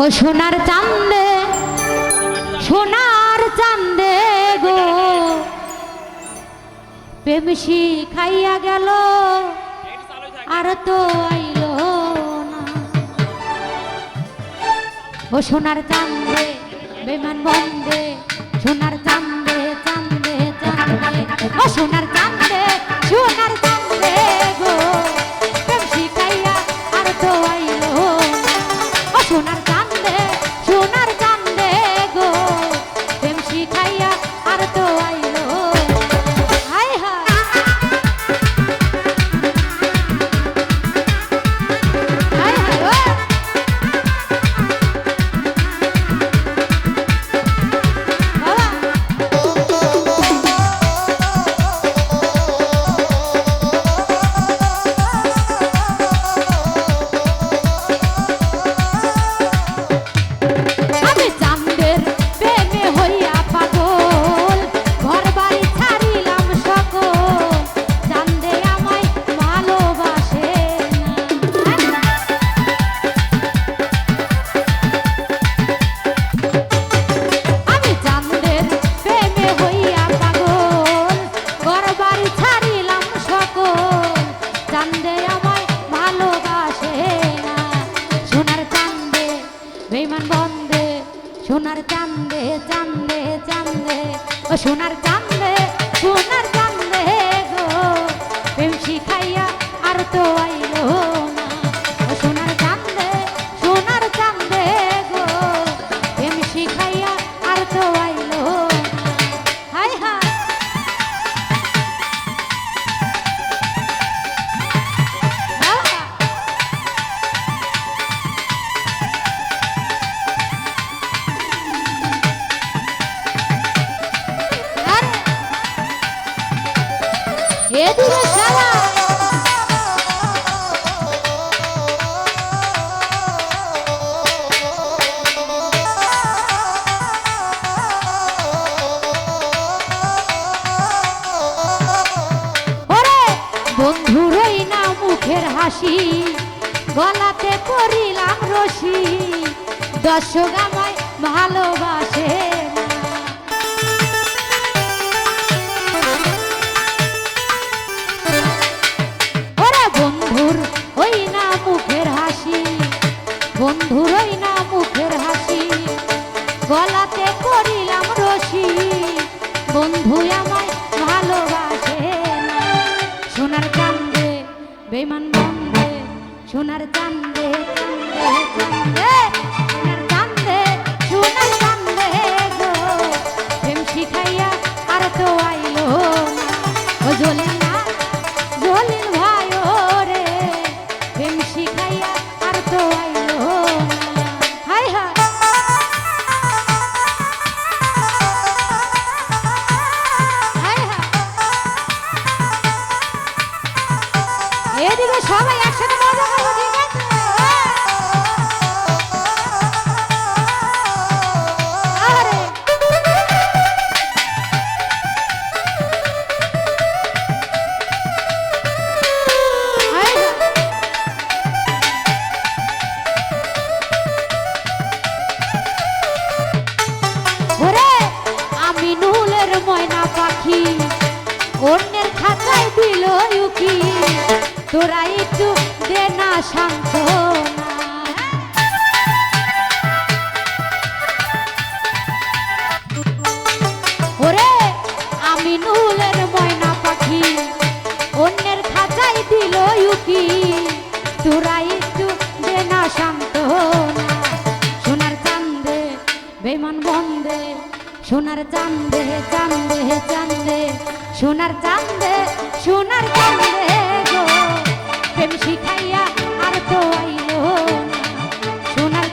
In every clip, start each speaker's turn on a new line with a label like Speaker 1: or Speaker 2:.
Speaker 1: ও সোনার চাঁদে গো প্রেম শিখাইয়া গেল আর তো আইলো না। ও সোনার চাঁদে বেমান বন্দে সোনার চাঁদে চাঁদে চাঁদে ও সোনার চাঁদে গো প্রেম শিখাইয়া আর তো আইলো না। ও সোনার চাঁদে গো প্রেম শিখাইয়া আর তো আইলো হায় হায় হায় হায় সোনার চাঁদে চাঁদে চাঁদে ও সোনার চাঁদে গো প্রেম শিখাইয়া আর তো আইলো না। ও সোনার চাঁদে গো প্রেম শিখাইয়া আর তো আইলো না। হায় হায় এদিকে শালা ওরে বন্ধুরই না মুখের হাসি গলাতে পরিলাম রশি দর্শক আমায় ভালোবাসে বন্ধুরই না মুখের হাসি গলাতে করিলাম রশি বন্ধু আমায় ভালোবাসে না। সোনার চাঁদে বেমান বন্দে সোনার চাঁদে চাঁদে চাঁদে সোনার চাঁদে গো প্রেম শিখাইয়া আর তো আইলো না। ও জলিল ভাই রে প্রেম শিখাইয়া আর তো আইলো না। হায় হায় হায় হায় এদিকে সবাই একসাথে মজা করবো ঠিক আছে। আরে ময়না পাখি অন্যের খাতায় দিল উকি তোরা একটু দে না সান্ত্বনা। ওরে আমি নুলের ময়না পাখি অন্যের খাতায় দিল উকি তোরা একটু দে না সান্ত্বনা। সোনার চাঁদে বেমান বন্দে সোনার চাঁদে চাঁদে চাঁদে সোনার চাঁদে গো প্রেম শিখাইয়া আর তো আইলো না। সোনার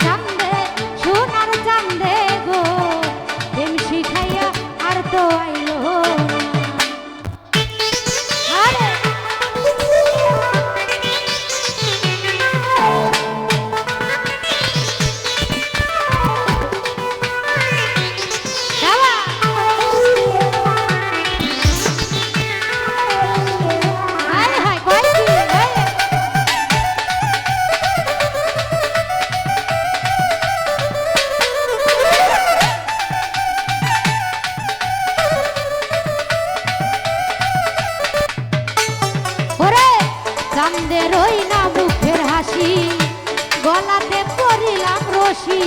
Speaker 1: চাঁদে গো প্রেম শিখাইয়া আর তো আইলো না। আরে হায় হায় চাঁদে রই না মুখের হাসি গলাতে পরিলাম রশি